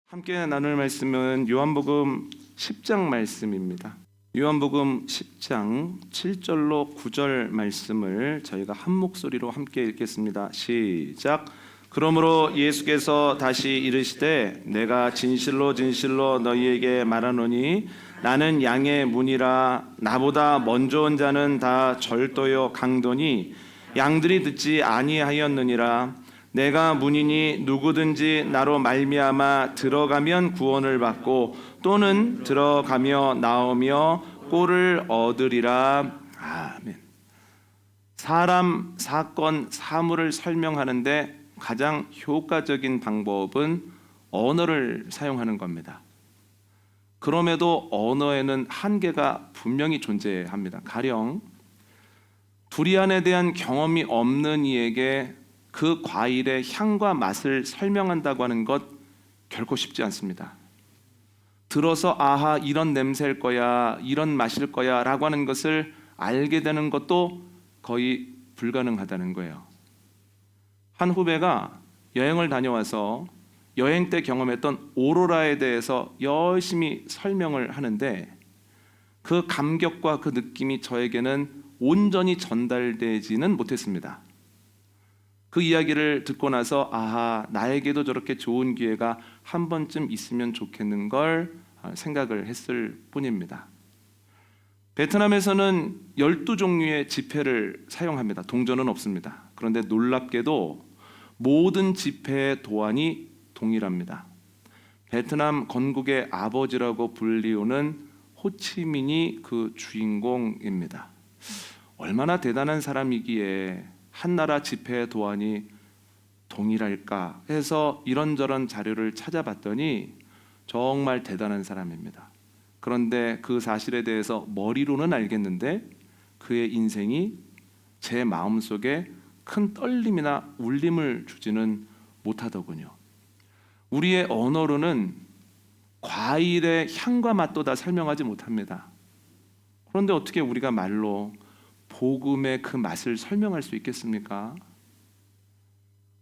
함께 나눌 말씀은 요한복음 10장 말씀입니다. 요한복음 10장 7절로 9절 말씀을 저희가 한 목소리로 함께 읽겠습니다. 시작. 그러므로 예수께서 다시 이르시되 내가 진실로 진실로 너희에게 말하노니 나는 양의 문이라. 나보다 먼저 온 자는 다 절도요 강도니 양들이 듣지 아니하였느니라. 내가 문이니 누구든지 나로 말미암아 들어가면 구원을 받고 또는 들어가며 나오며 꼴을 얻으리라. 아멘. 사람, 사건, 사물을 설명하는데 가장 효과적인 방법은 언어를 사용하는 겁니다. 그럼에도 언어에는 한계가 분명히 존재합니다. 가령 두리안에 대한 경험이 없는 이에게 그 과일의 향과 맛을 설명한다고 하는 것 결코 쉽지 않습니다. 들어서 아하 이런 냄새일 거야, 이런 맛일 거야 라고 하는 것을 알게 되는 것도 거의 불가능하다는 거예요. 한 후배가 여행을 다녀와서 여행 때 경험했던 오로라에 대해서 열심히 설명을 하는데 그 감격과 그 느낌이 저에게는 온전히 전달되지는 못했습니다. 그 이야기를 듣고 나서 아하, 나에게도 저렇게 좋은 기회가 한 번쯤 있으면 좋겠는 걸 생각을 했을 뿐입니다. 베트남에서는 12종류의 지폐를 사용합니다. 동전은 없습니다. 그런데 놀랍게도 모든 지폐의 도안이 동일합니다. 베트남 건국의 아버지라고 불리우는 호치민이 그 주인공입니다. 얼마나 대단한 사람이기에 한 나라 지폐의 도안이 동일할까 해서 이런저런 자료를 찾아봤더니 정말 대단한 사람입니다. 그런데 그 사실에 대해서 머리로는 알겠는데 그의 인생이 제 마음속에 큰 떨림이나 울림을 주지는 못하더군요. 우리의 언어로는 과일의 향과 맛도 다 설명하지 못합니다. 그런데 어떻게 우리가 말로 복음의 그 맛을 설명할 수 있겠습니까?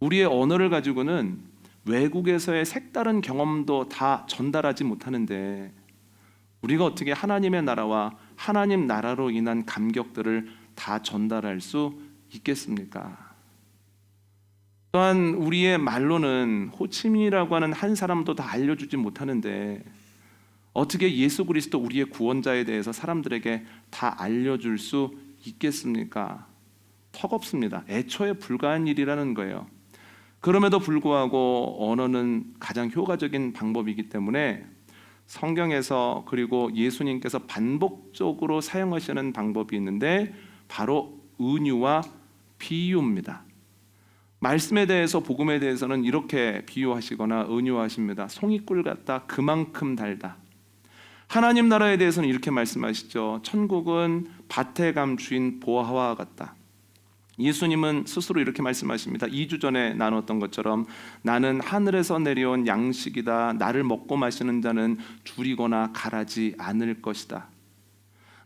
우리의 언어를 가지고는 외국에서의 색다른 경험도 다 전달하지 못하는데 우리가 어떻게 하나님의 나라와 하나님 나라로 인한 감격들을 다 전달할 수 있겠습니까? 또한 우리의 말로는 호치민이라고 하는 한 사람도 다 알려주지 못하는데 어떻게 예수 그리스도 우리의 구원자에 대해서 사람들에게 다 알려줄 수 있겠습니까? 턱없습니다. 애초에 불가한 일이라는 거예요. 그럼에도 불구하고 언어는 가장 효과적인 방법이기 때문에 성경에서 그리고 예수님께서 반복적으로 사용하시는 방법이 있는데 바로 은유와 비유입니다. 말씀에 대해서 복음에 대해서는 이렇게 비유하시거나 은유하십니다. 송이꿀 같다 그만큼 달다. 하나님 나라에 대해서는 이렇게 말씀하시죠. 천국은 밭에 감추인 보화와 같다. 예수님은 스스로 이렇게 말씀하십니다. 2주 전에 나눴던 것처럼 나는 하늘에서 내려온 양식이다. 나를 먹고 마시는 자는 줄이거나 가라지 않을 것이다.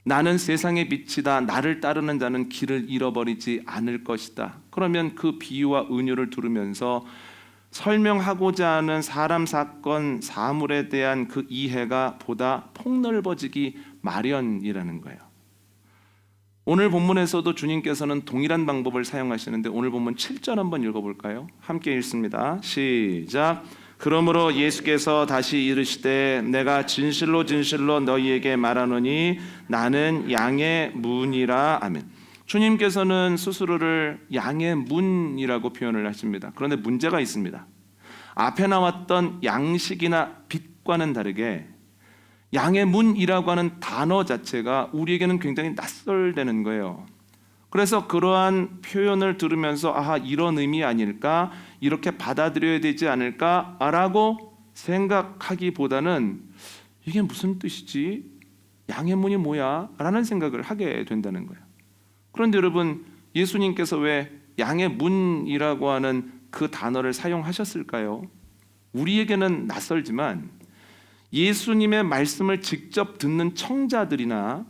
나는 세상의 빛이다. 나를 따르는 자는 길을 잃어버리지 않을 것이다. 그러면 그 비유와 은유를 들으면서 설명하고자 하는 사람, 사건, 사물에 대한 그 이해가 보다 폭넓어지기 마련이라는 거예요. 오늘 본문에서도 주님께서는 동일한 방법을 사용하시는데 오늘 본문 7절 한번 읽어볼까요? 함께 읽습니다. 시작. 그러므로 예수께서 다시 이르시되 내가 진실로 진실로 너희에게 말하노니 나는 양의 문이라. 아멘. 주님께서는 스스로를 양의 문이라고 표현을 하십니다. 그런데 문제가 있습니다. 앞에 나왔던 양식이나 빛과는 다르게 양의 문이라고 하는 단어 자체가 우리에게는 굉장히 낯설다는 거예요. 그래서 그러한 표현을 들으면서 아하 이런 의미 아닐까? 이렇게 받아들여야 되지 않을까라고 생각하기보다는 이게 무슨 뜻이지? 양의 문이 뭐야? 라는 생각을 하게 된다는 거예요. 그런데 여러분 예수님께서 왜 양의 문이라고 하는 그 단어를 사용하셨을까요? 우리에게는 낯설지만 예수님의 말씀을 직접 듣는 청자들이나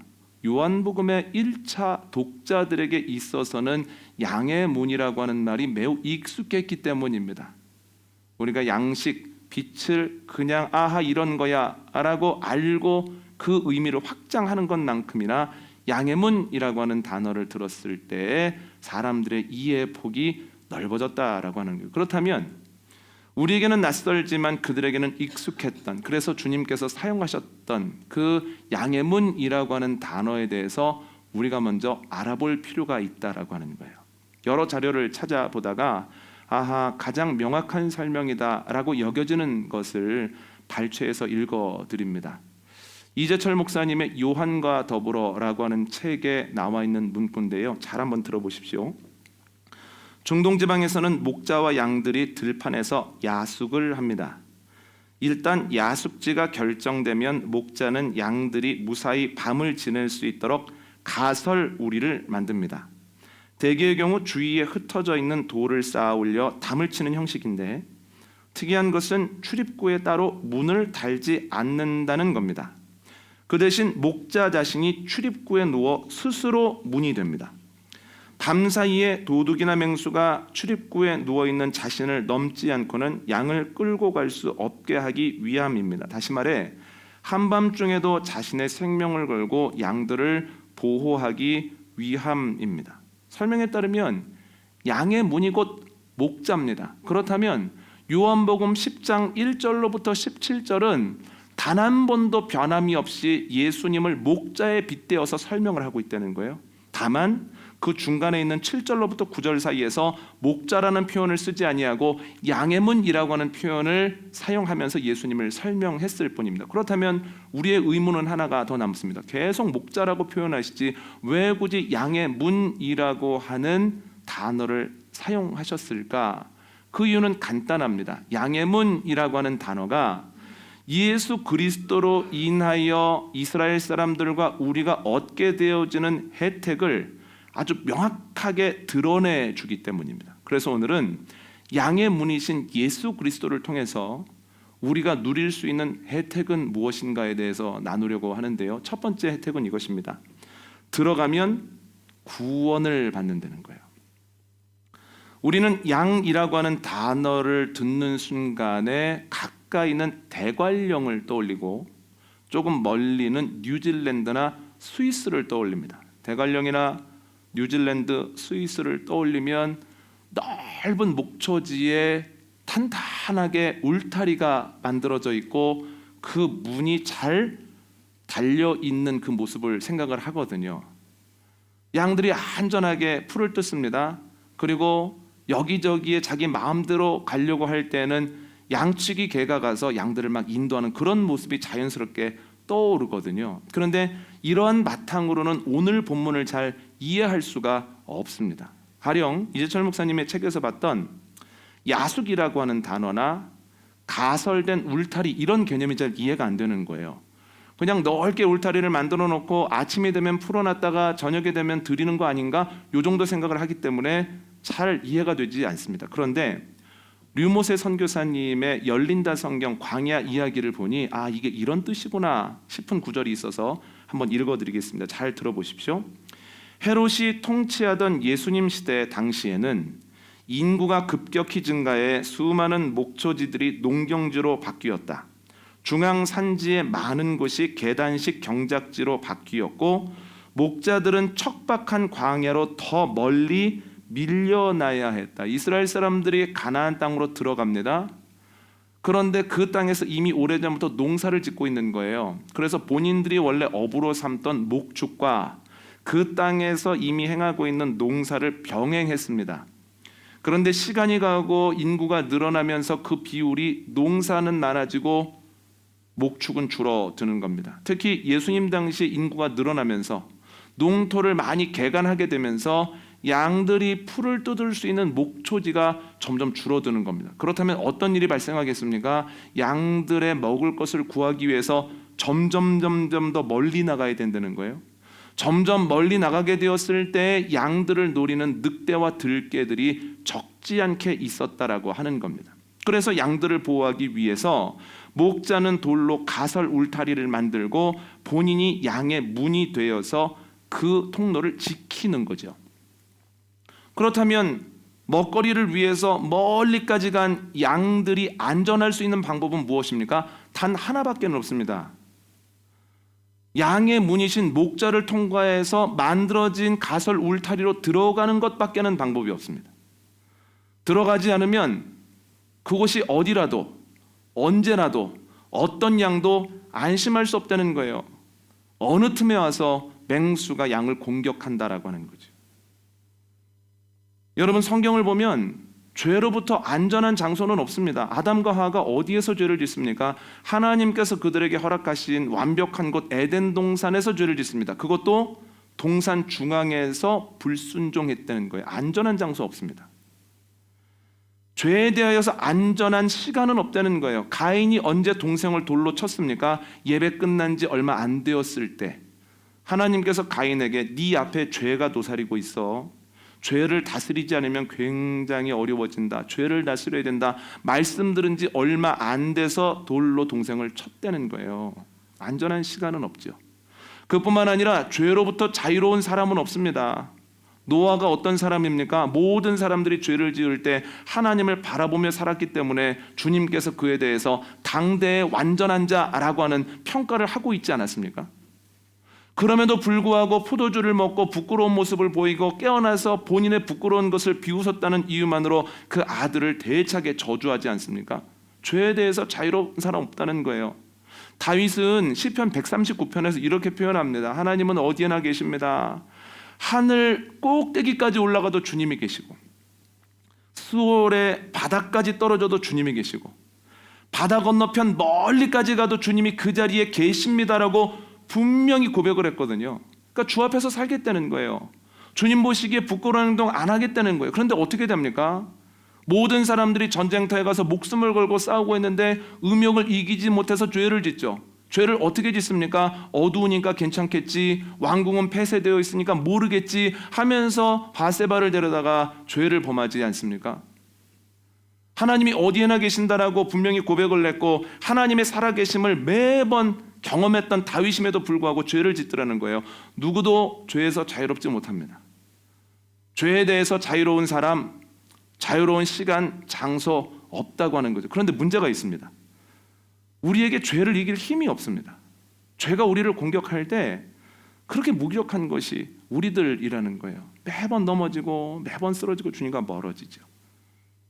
요한복음의 1차 독자들에게 있어서는 양의 문이라고 하는 말이 매우 익숙했기 때문입니다. 우리가 양식, 빛을 그냥 아하 이런 거야 라고 알고 그 의미를 확장하는 것만큼이나 양의 문이라고 하는 단어를 들었을 때 사람들의 이해의 폭이 넓어졌다라고 하는 거예요. 그렇다면 우리에게는 낯설지만 그들에게는 익숙했던, 그래서 주님께서 사용하셨던 그 양의 문이라고 하는 단어에 대해서 우리가 먼저 알아볼 필요가 있다라고 하는 거예요. 여러 자료를 찾아보다가 아하, 가장 명확한 설명이다라고 여겨지는 것을 발췌해서 읽어드립니다. 이재철 목사님의 요한과 더불어라고 하는 책에 나와 있는 문구인데요. 잘 한번 들어보십시오. 중동 지방에서는 목자와 양들이 들판에서 야숙을 합니다. 일단 야숙지가 결정되면 목자는 양들이 무사히 밤을 지낼 수 있도록 가설 우리를 만듭니다. 대개의 경우 주위에 흩어져 있는 돌을 쌓아 올려 담을 치는 형식인데 특이한 것은 출입구에 따로 문을 달지 않는다는 겁니다. 그 대신 목자 자신이 출입구에 누워 스스로 문이 됩니다. 밤사이에 도둑이나 맹수가 출입구에 누워있는 자신을 넘지 않고는 양을 끌고 갈 수 없게 하기 위함입니다. 다시 말해 한밤중에도 자신의 생명을 걸고 양들을 보호하기 위함입니다. 설명에 따르면 양의 문이 곧 목자입니다. 그렇다면 요한복음 10장 1절로부터 17절은 단 한 번도 변함이 없이 예수님을 목자에 빗대어서 설명을 하고 있다는 거예요. 다만 그 중간에 있는 7절로부터 9절 사이에서 목자라는 표현을 쓰지 아니하고 양의 문이라고 하는 표현을 사용하면서 예수님을 설명했을 뿐입니다. 그렇다면 우리의 의문은 하나가 더 남습니다. 계속 목자라고 표현하시지 왜 굳이 양의 문이라고 하는 단어를 사용하셨을까? 그 이유는 간단합니다. 양의 문이라고 하는 단어가 예수 그리스도로 인하여 이스라엘 사람들과 우리가 얻게 되어지는 혜택을 아주 명확하게 드러내 주기 때문입니다. 그래서 오늘은 양의 문이신 예수 그리스도를 통해서 우리가 누릴 수 있는 혜택은 무엇인가에 대해서 나누려고 하는데요. 첫 번째 혜택은 이것입니다. 들어가면 구원을 받는다는 거예요. 우리는 양이라고 하는 단어를 듣는 순간에 가까이는 대관령을 떠올리고 조금 멀리는 뉴질랜드나 스위스를 떠올립니다. 대관령이나 뉴질랜드, 스위스를 떠올리면 넓은 목초지에 탄탄하게 울타리가 만들어져 있고 그 문이 잘 달려있는 그 모습을 생각을 하거든요. 양들이 안전하게 풀을 뜯습니다. 그리고 여기저기에 자기 마음대로 가려고 할 때는 양치기 개가 가서 양들을 막 인도하는 그런 모습이 자연스럽게 떠오르거든요. 그런데 이러한 바탕으로는 오늘 본문을 잘 이해할 수가 없습니다. 가령 이재철 목사님의 책에서 봤던 야숙이라고 하는 단어나 가설된 울타리 이런 개념이 잘 이해가 안 되는 거예요. 그냥 넓게 울타리를 만들어 놓고 아침이 되면 풀어놨다가 저녁이 되면 드리는 거 아닌가? 요 정도 생각을 하기 때문에 잘 이해가 되지 않습니다. 그런데 류모세 선교사님의 열린다 성경 광야 이야기를 보니 아 이게 이런 뜻이구나 싶은 구절이 있어서 한번 읽어드리겠습니다. 잘 들어보십시오. 헤롯이 통치하던 예수님 시대 당시에는 인구가 급격히 증가해 수많은 목초지들이 농경지로 바뀌었다. 중앙 산지의 많은 곳이 계단식 경작지로 바뀌었고 목자들은 척박한 광야로 더 멀리 밀려나야 했다. 이스라엘 사람들이 가나안 땅으로 들어갑니다. 그런데 그 땅에서 이미 오래전부터 농사를 짓고 있는 거예요. 그래서 본인들이 원래 업으로 삼던 목축과 그 땅에서 이미 행하고 있는 농사를 병행했습니다. 그런데 시간이 가고 인구가 늘어나면서 그 비율이 농사는 많아지고 목축은 줄어드는 겁니다. 특히 예수님 당시 인구가 늘어나면서 농토를 많이 개간하게 되면서 양들이 풀을 뜯을 수 있는 목초지가 점점 줄어드는 겁니다. 그렇다면 어떤 일이 발생하겠습니까? 양들의 먹을 것을 구하기 위해서 점점 더 멀리 나가야 된다는 거예요. 점점 멀리 나가게 되었을 때 양들을 노리는 늑대와 들개들이 적지 않게 있었다라고 하는 겁니다. 그래서 양들을 보호하기 위해서 목자는 돌로 가설 울타리를 만들고 본인이 양의 문이 되어서 그 통로를 지키는 거죠. 그렇다면 먹거리를 위해서 멀리까지 간 양들이 안전할 수 있는 방법은 무엇입니까? 단 하나밖에 없습니다. 양의 문이신 목자를 통과해서 만들어진 가설 울타리로 들어가는 것밖에는 방법이 없습니다. 들어가지 않으면 그곳이 어디라도 언제라도 어떤 양도 안심할 수 없다는 거예요. 어느 틈에 와서 맹수가 양을 공격한다라고 하는 거죠. 여러분, 성경을 보면 죄로부터 안전한 장소는 없습니다. 아담과 하와가 어디에서 죄를 짓습니까? 하나님께서 그들에게 허락하신 완벽한 곳 에덴 동산에서 죄를 짓습니다. 그것도 동산 중앙에서 불순종했다는 거예요. 안전한 장소 없습니다. 죄에 대하여서 안전한 시간은 없다는 거예요. 가인이 언제 동생을 돌로 쳤습니까? 예배 끝난 지 얼마 안 되었을 때 하나님께서 가인에게 네 앞에 죄가 도사리고 있어. 죄를 다스리지 않으면 굉장히 어려워진다. 죄를 다스려야 된다. 말씀 들은 지 얼마 안 돼서 돌로 동생을 쳤다는 거예요. 안전한 시간은 없죠. 그뿐만 아니라 죄로부터 자유로운 사람은 없습니다. 노아가 어떤 사람입니까? 모든 사람들이 죄를 지을 때 하나님을 바라보며 살았기 때문에 주님께서 그에 대해서 당대의 완전한 자라고 하는 평가를 하고 있지 않았습니까? 그럼에도 불구하고 포도주를 먹고 부끄러운 모습을 보이고 깨어나서 본인의 부끄러운 것을 비웃었다는 이유만으로 그 아들을 대차게 저주하지 않습니까? 죄에 대해서 자유로운 사람 없다는 거예요. 다윗은 시편 139편에서 이렇게 표현합니다. 하나님은 어디에나 계십니다. 하늘 꼭대기까지 올라가도 주님이 계시고 수월의 바닥까지 떨어져도 주님이 계시고 바다 건너편 멀리까지 가도 주님이 그 자리에 계십니다라고 분명히 고백을 했거든요. 그러니까 주 앞에서 살겠다는 거예요. 주님 보시기에 부끄러운 행동 안 하겠다는 거예요. 그런데 어떻게 됩니까? 모든 사람들이 전쟁터에 가서 목숨을 걸고 싸우고 있는데 음욕을 이기지 못해서 죄를 짓죠. 죄를 어떻게 짓습니까? 어두우니까 괜찮겠지, 왕궁은 폐쇄되어 있으니까 모르겠지 하면서 바세바를 데려다가 죄를 범하지 않습니까? 하나님이 어디에나 계신다라고 분명히 고백을 했고 하나님의 살아계심을 매번 경험했던 다윗임에도 불구하고 죄를 짓더라는 거예요. 누구도 죄에서 자유롭지 못합니다. 죄에 대해서 자유로운 사람, 자유로운 시간, 장소 없다고 하는 거죠. 그런데 문제가 있습니다. 우리에게 죄를 이길 힘이 없습니다. 죄가 우리를 공격할 때 그렇게 무기력한 것이 우리들이라는 거예요. 매번 넘어지고 매번 쓰러지고 주님과 멀어지죠.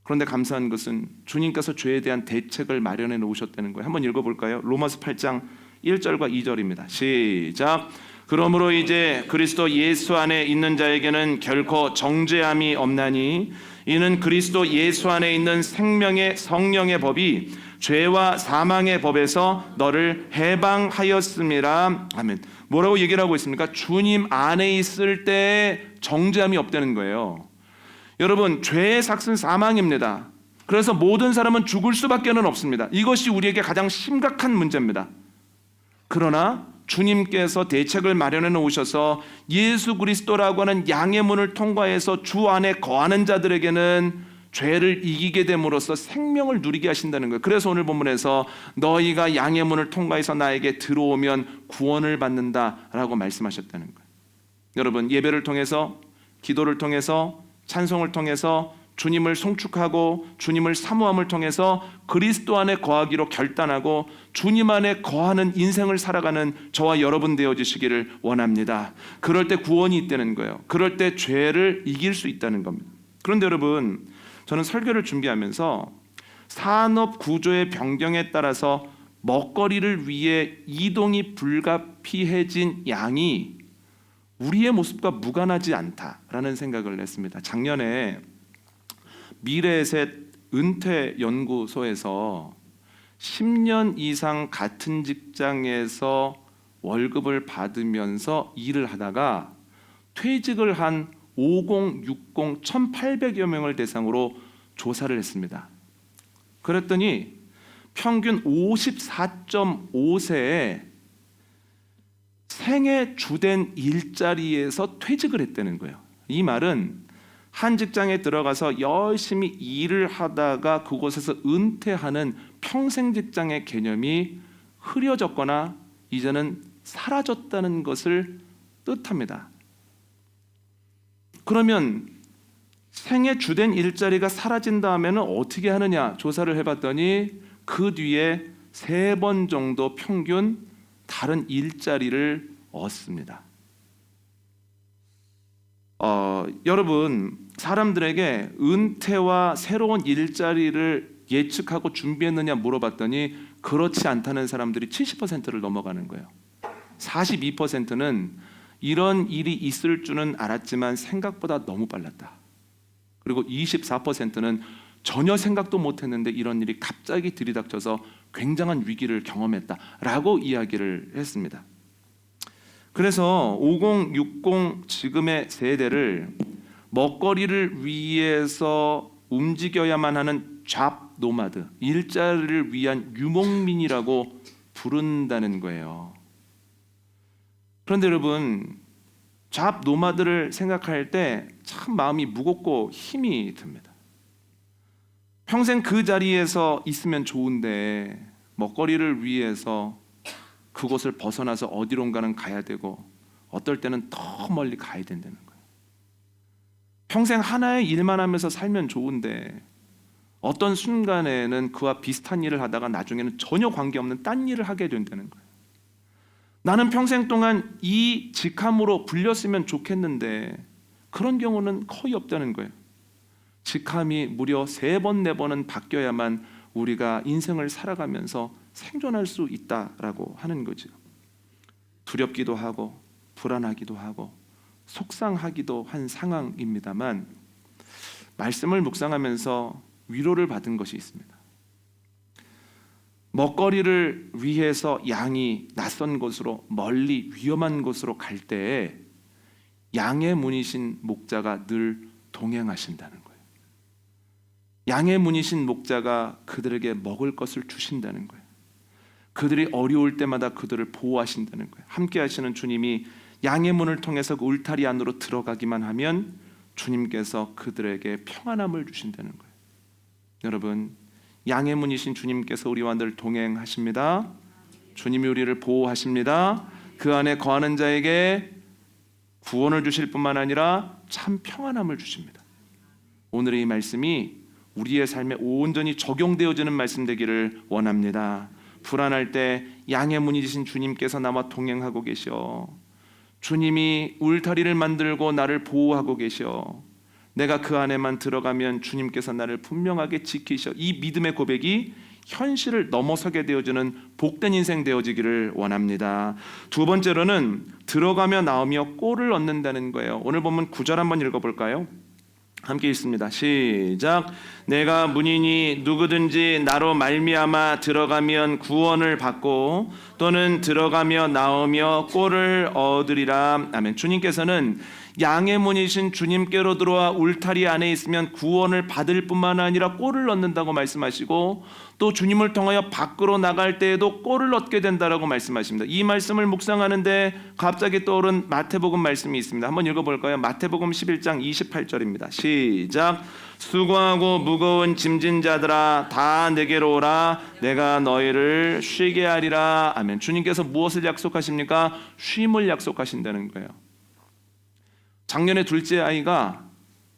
그런데 감사한 것은 주님께서 죄에 대한 대책을 마련해 놓으셨다는 거예요. 한번 읽어볼까요? 로마서 8장 1절과 2절입니다. 시작. 그러므로 이제 그리스도 예수 안에 있는 자에게는 결코 정죄함이 없나니 이는 그리스도 예수 안에 있는 생명의 성령의 법이 죄와 사망의 법에서 너를 해방하였음이라. 아멘. 뭐라고 얘기를 하고 있습니까? 주님 안에 있을 때 정죄함이 없다는 거예요. 여러분, 죄의 삭은 사망입니다. 그래서 모든 사람은 죽을 수밖에 없습니다. 이것이 우리에게 가장 심각한 문제입니다. 그러나 주님께서 대책을 마련해 놓으셔서 예수 그리스도라고 하는 양의 문을 통과해서 주 안에 거하는 자들에게는 죄를 이기게 됨으로써 생명을 누리게 하신다는 거예요. 그래서 오늘 본문에서 너희가 양의 문을 통과해서 나에게 들어오면 구원을 받는다라고 말씀하셨다는 거예요. 여러분, 예배를 통해서, 기도를 통해서, 찬송을 통해서 주님을 송축하고 주님을 사모함을 통해서 그리스도 안에 거하기로 결단하고 주님 안에 거하는 인생을 살아가는 저와 여러분 되어주시기를 원합니다. 그럴 때 구원이 있다는 거예요. 그럴 때 죄를 이길 수 있다는 겁니다. 그런데 여러분, 저는 설교를 준비하면서 산업 구조의 변경에 따라서 먹거리를 위해 이동이 불가피해진 양이 우리의 모습과 무관하지 않다라는 생각을 했습니다. 작년에 미래셋 은퇴연구소에서 10년 이상 같은 직장에서 월급을 받으면서 일을 하다가 퇴직을 한 5060 1800여 명을 대상으로 조사를 했습니다. 그랬더니 평균 54.5세에 생애 주된 일자리에서 퇴직을 했다는 거예요. 이 말은 한 직장에 들어가서 열심히 일을 하다가 그곳에서 은퇴하는 평생 직장의 개념이 흐려졌거나 이제는 사라졌다는 것을 뜻합니다. 그러면 생애 주된 일자리가 사라진 다음에는 어떻게 하느냐 조사를 해봤더니 그 뒤에 3번 정도 평균 다른 일자리를 얻습니다. 여러분, 사람들에게 은퇴와 새로운 일자리를 예측하고 준비했느냐 물어봤더니 그렇지 않다는 사람들이 70%를 넘어가는 거예요. 42%는 이런 일이 있을 줄은 알았지만 생각보다 너무 빨랐다. 그리고 24%는 전혀 생각도 못했는데 이런 일이 갑자기 들이닥쳐서 굉장한 위기를 경험했다라고 이야기를 했습니다. 그래서 50, 60 지금의 세대를 먹거리를 위해서 움직여야만 하는 잡 노마드, 일자리를 위한 유목민이라고 부른다는 거예요. 그런데 여러분, 잡 노마드를 생각할 때 참 마음이 무겁고 힘이 듭니다. 평생 그 자리에서 있으면 좋은데 먹거리를 위해서 그곳을 벗어나서 어디론가는 가야 되고 어떨 때는 더 멀리 가야 된다는 거예요. 평생 하나의 일만 하면서 살면 좋은데 어떤 순간에는 그와 비슷한 일을 하다가 나중에는 전혀 관계없는 딴 일을 하게 된다는 거예요. 나는 평생 동안 이 직함으로 불렸으면 좋겠는데 그런 경우는 거의 없다는 거예요. 직함이 무려 3번, 4번은 바뀌어야만 우리가 인생을 살아가면서 생존할 수 있다라고 하는 거죠. 두렵기도 하고 불안하기도 하고 속상하기도 한 상황입니다만 말씀을 묵상하면서 위로를 받은 것이 있습니다. 먹거리를 위해서 양이 낯선 곳으로 멀리 위험한 곳으로 갈 때에 양의 문이신 목자가 늘 동행하신다는 거예요. 양의 문이신 목자가 그들에게 먹을 것을 주신다는 거예요. 그들이 어려울 때마다 그들을 보호하신다는 거예요. 함께 하시는 주님이 양의 문을 통해서 그 울타리 안으로 들어가기만 하면 주님께서 그들에게 평안함을 주신다는 거예요. 여러분, 양의 문이신 주님께서 우리와 늘 동행하십니다. 주님이 우리를 보호하십니다. 그 안에 거하는 자에게 구원을 주실 뿐만 아니라 참 평안함을 주십니다. 오늘의 이 말씀이 우리의 삶에 온전히 적용되어지는 말씀 되기를 원합니다. 불안할 때 양의 문이신 주님께서 나와 동행하고 계셔. 주님이 울타리를 만들고 나를 보호하고 계셔. 내가 그 안에만 들어가면 주님께서 나를 분명하게 지키셔. 이 믿음의 고백이 현실을 넘어서게 되어지는 복된 인생 되어지기를 원합니다. 두 번째로는 들어가며 나오며 꼴을 얻는다는 거예요. 오늘 보면 9절 한번 읽어볼까요? 함께 읽습니다. 시작. 내가 문이니 누구든지 나로 말미암아 들어가면 구원을 받고 또는 들어가며 나오며 꼴을 얻으리라. 아멘. 주님께서는 양의 문이신 주님께로 들어와 울타리 안에 있으면 구원을 받을 뿐만 아니라 꼴을 얻는다고 말씀하시고 또 주님을 통하여 밖으로 나갈 때에도 꼴을 얻게 된다라고 말씀하십니다. 이 말씀을 묵상하는데 갑자기 떠오른 마태복음 말씀이 있습니다. 한번 읽어볼까요? 마태복음 11장 28절입니다. 시작. 수고하고 무거운 짐진 자들아 다 내게로 오라. 내가 너희를 쉬게 하리라. 아멘. 주님께서 무엇을 약속하십니까? 쉼을 약속하신다는 거예요. 작년에 둘째 아이가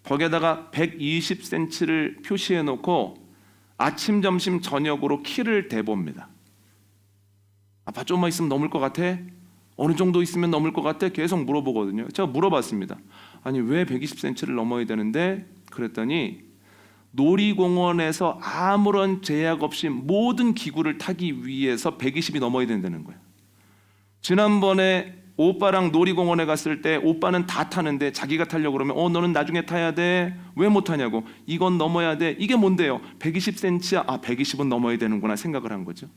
벽에다가 120cm를 표시해 놓고 아침, 점심, 저녁으로 키를 대봅니다. 아빠 좀만 있으면 넘을 것 같아? 어느 정도 있으면 넘을 것 같아? 계속 물어보거든요. 제가 물어봤습니다. 아니 왜 120cm를 넘어야 되는데? 그랬더니 놀이공원에서 아무런 제약 없이 모든 기구를 타기 위해서 120이 넘어야 된다는 거예요. 지난번에 오빠랑 놀이공원에 갔을 때 오빠는 다 타는데 자기가 타려고 그러면 너는 나중에 타야 돼. 왜 못 타냐고. 이건 넘어야 돼. 이게 뭔데요? 120cm야. 120은 넘어야 되는구나 생각을 한 거죠.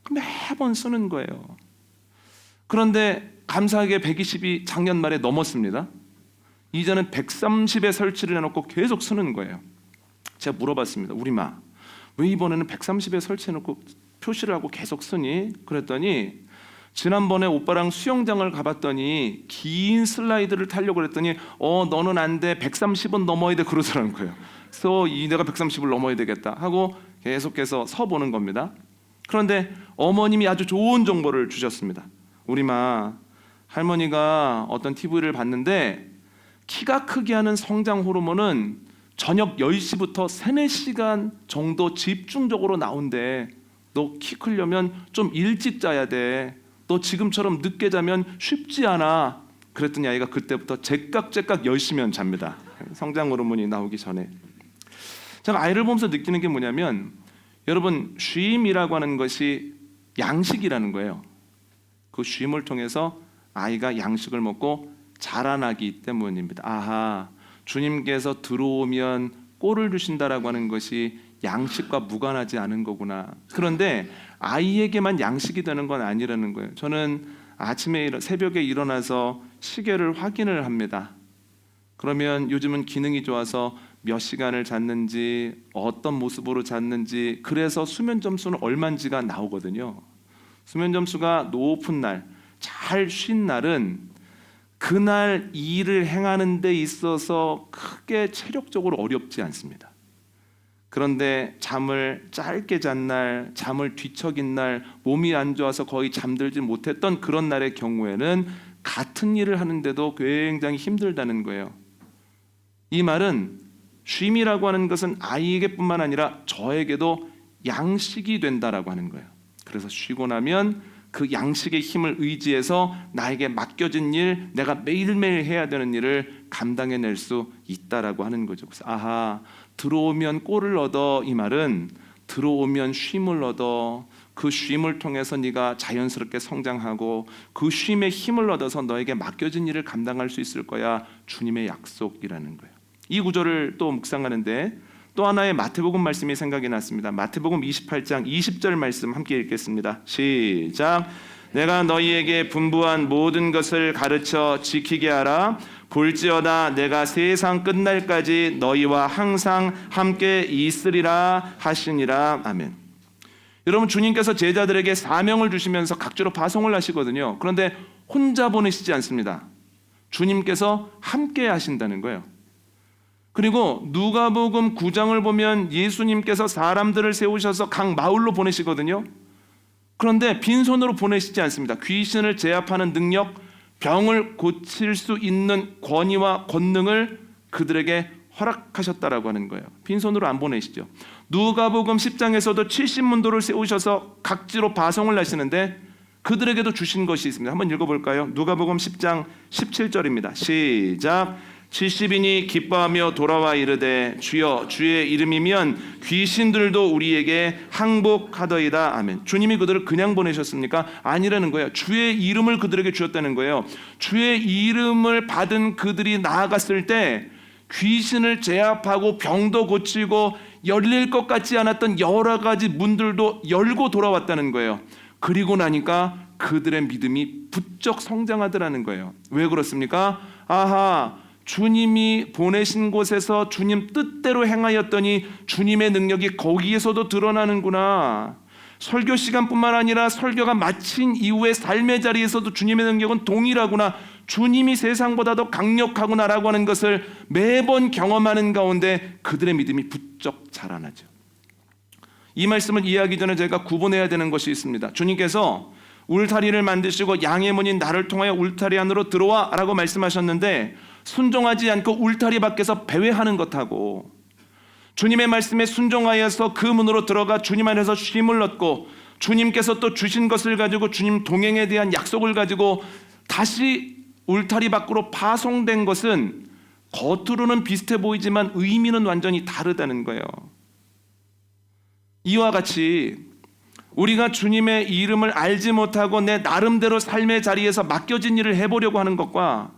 매번 쓰는 거예요. 그런데 감사하게 120이 작년 말에 넘었습니다. 이제는 130에 설치를 해놓고 계속 쓰는 거예요. 제가 물어봤습니다. 우리 마, 왜 이번에는 130에 설치해놓고 표시를 하고 계속 쓰니? 그랬더니 지난번에 오빠랑 수영장을 가봤더니 긴 슬라이드를 타려고 그랬더니 너는 안 돼. 130은 넘어야 돼. 그러더라는 거예요. 그래서 내가 130을 넘어야 되겠다 하고 계속해서 서보는 겁니다. 그런데 어머님이 아주 좋은 정보를 주셨습니다. 우리 마, 할머니가 어떤 TV를 봤는데 키가 크게 하는 성장 호르몬은 저녁 10시부터 3, 4시간 정도 집중적으로 나온대. 너 키 크려면 좀 일찍 자야 돼. 너 지금처럼 늦게 자면 쉽지 않아. 그랬더니 아이가 그때부터 제깍제깍 10시면 잡니다. 성장 호르몬이 나오기 전에. 제가 아이를 보면서 느끼는 게 뭐냐면, 여러분, 쉼이라고 하는 것이 양식이라는 거예요. 그 쉼을 통해서 아이가 양식을 먹고 자라나기 때문입니다. 아하, 주님께서 들어오면 꼴을 주신다라고 하는 것이 양식과 무관하지 않은 거구나. 그런데 아이에게만 양식이 되는 건 아니라는 거예요. 저는 아침에 새벽에 일어나서 시계를 확인을 합니다. 그러면 요즘은 기능이 좋아서 몇 시간을 잤는지, 어떤 모습으로 잤는지, 그래서 수면 점수는 얼마인지가 나오거든요. 수면 점수가 높은 날, 잘 쉰 날은 그날 일을 행하는 데 있어서 크게 체력적으로 어렵지 않습니다. 그런데 잠을 짧게 잔 날, 잠을 뒤척인 날, 몸이 안 좋아서 거의 잠들지 못했던 그런 날의 경우에는 같은 일을 하는데도 굉장히 힘들다는 거예요. 이 말은 쉼이라고 하는 것은 아이에게뿐만 아니라 저에게도 양식이 된다라고 하는 거예요. 그래서 쉬고 나면 그 양식의 힘을 의지해서 나에게 맡겨진 일, 내가 매일매일 해야 되는 일을 감당해낼 수 있다라고 하는 거죠. 그래서 아하, 들어오면 꼴을 얻어, 이 말은 들어오면 쉼을 얻어. 그 쉼을 통해서 네가 자연스럽게 성장하고 그 쉼의 힘을 얻어서 너에게 맡겨진 일을 감당할 수 있을 거야. 주님의 약속이라는 거예요. 이 구절을 또 묵상하는데 또 하나의 마태복음 말씀이 생각이 났습니다. 마태복음 28장 20절 말씀 함께 읽겠습니다. 시작. 내가 너희에게 분부한 모든 것을 가르쳐 지키게 하라. 볼지어다 내가 세상 끝날까지 너희와 항상 함께 있으리라 하시니라. 아멘. 여러분, 주님께서 제자들에게 사명을 주시면서 각지로 파송을 하시거든요. 그런데 혼자 보내시지 않습니다. 주님께서 함께 하신다는 거예요. 그리고 누가복음 9장을 보면 예수님께서 사람들을 세우셔서 각 마을로 보내시거든요. 그런데 빈손으로 보내시지 않습니다. 귀신을 제압하는 능력, 병을 고칠 수 있는 권위와 권능을 그들에게 허락하셨다라고 하는 거예요. 빈손으로 안 보내시죠. 누가복음 10장에서도 70문도를 세우셔서 각지로 파송을 하시는데 그들에게도 주신 것이 있습니다. 한번 읽어볼까요? 누가복음 10장 17절입니다. 시작. 70인이 기뻐하며 돌아와 이르되 주여 주의 이름이면 귀신들도 우리에게 항복하더이다. 아멘. 주님이 그들을 그냥 보내셨습니까? 아니라는 거예요. 주의 이름을 그들에게 주셨다는 거예요. 주의 이름을 받은 그들이 나아갔을 때 귀신을 제압하고 병도 고치고 열릴 것 같지 않았던 여러 가지 문들도 열고 돌아왔다는 거예요. 그리고 나니까 그들의 믿음이 부쩍 성장하더라는 거예요. 왜 그렇습니까? 아하, 주님이 보내신 곳에서 주님 뜻대로 행하였더니 주님의 능력이 거기에서도 드러나는구나. 설교 시간뿐만 아니라 설교가 마친 이후의 삶의 자리에서도 주님의 능력은 동일하구나. 주님이 세상보다 더 강력하구나라고 하는 것을 매번 경험하는 가운데 그들의 믿음이 부쩍 자라나죠. 이 말씀을 이해하기 전에 제가 구분해야 되는 것이 있습니다. 주님께서 울타리를 만드시고 양의 문인 나를 통하여 울타리 안으로 들어와 라고 말씀하셨는데 순종하지 않고 울타리 밖에서 배회하는 것하고 주님의 말씀에 순종하여서 그 문으로 들어가 주님 안에서 쉼을 얻고 주님께서 또 주신 것을 가지고 주님 동행에 대한 약속을 가지고 다시 울타리 밖으로 파송된 것은 겉으로는 비슷해 보이지만 의미는 완전히 다르다는 거예요. 이와 같이 우리가 주님의 이름을 알지 못하고 내 나름대로 삶의 자리에서 맡겨진 일을 해보려고 하는 것과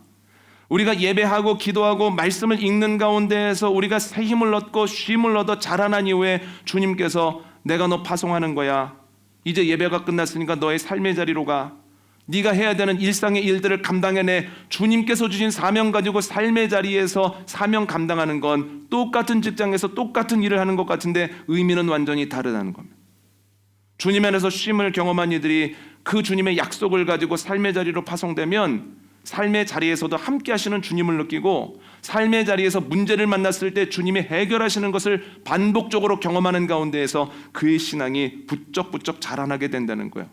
우리가 예배하고 기도하고 말씀을 읽는 가운데에서 우리가 새 힘을 얻고 쉼을 얻어 자라난 이후에 주님께서 내가 너 파송하는 거야. 이제 예배가 끝났으니까 너의 삶의 자리로 가. 네가 해야 되는 일상의 일들을 감당해내. 주님께서 주신 사명 가지고 삶의 자리에서 사명 감당하는 건 똑같은 직장에서 똑같은 일을 하는 것 같은데 의미는 완전히 다르다는 겁니다. 주님 안에서 쉼을 경험한 이들이 그 주님의 약속을 가지고 삶의 자리로 파송되면 삶의 자리에서도 함께 하시는 주님을 느끼고 삶의 자리에서 문제를 만났을 때 주님이 해결하시는 것을 반복적으로 경험하는 가운데에서 그의 신앙이 부쩍부쩍 자라나게 된다는 거예요.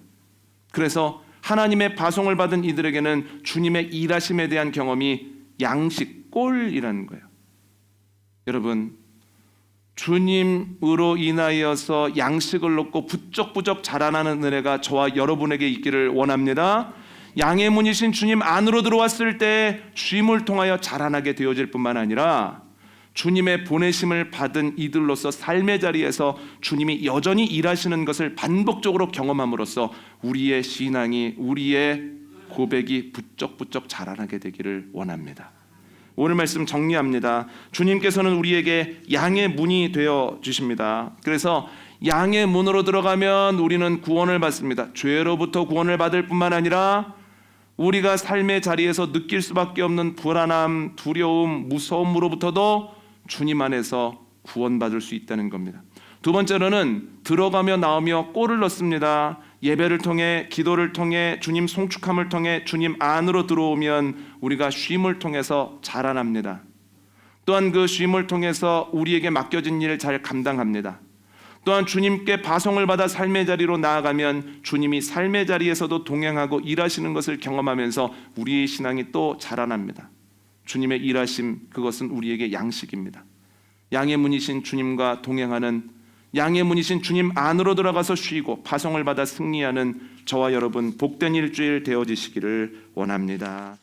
그래서 하나님의 파송을 받은 이들에게는 주님의 일하심에 대한 경험이 양식, 꼴이라는 거예요. 여러분, 주님으로 인하여서 양식을 얻고 부쩍부쩍 자라나는 은혜가 저와 여러분에게 있기를 원합니다. 양의 문이신 주님 안으로 들어왔을 때 쉼을 통하여 자라나게 되어질 뿐만 아니라 주님의 보내심을 받은 이들로서 삶의 자리에서 주님이 여전히 일하시는 것을 반복적으로 경험함으로써 우리의 신앙이, 우리의 고백이 부쩍부쩍 자라나게 되기를 원합니다. 오늘 말씀 정리합니다. 주님께서는 우리에게 양의 문이 되어 주십니다. 그래서 양의 문으로 들어가면 우리는 구원을 받습니다. 죄로부터 구원을 받을 뿐만 아니라 우리가 삶의 자리에서 느낄 수밖에 없는 불안함, 두려움, 무서움으로부터도 주님 안에서 구원받을 수 있다는 겁니다. 두 번째로는 들어가며 나오며 골을 넣습니다. 예배를 통해, 기도를 통해, 주님 송축함을 통해 주님 안으로 들어오면 우리가 쉼을 통해서 자라납니다. 또한 그 쉼을 통해서 우리에게 맡겨진 일을 잘 감당합니다. 또한 주님께 파송을 받아 삶의 자리로 나아가면 주님이 삶의 자리에서도 동행하고 일하시는 것을 경험하면서 우리의 신앙이 또 자라납니다. 주님의 일하심, 그것은 우리에게 양식입니다. 양의 문이신 주님과 동행하는, 양의 문이신 주님 안으로 들어가서 쉬고 파송을 받아 승리하는 저와 여러분 복된 일주일 되어지시기를 원합니다.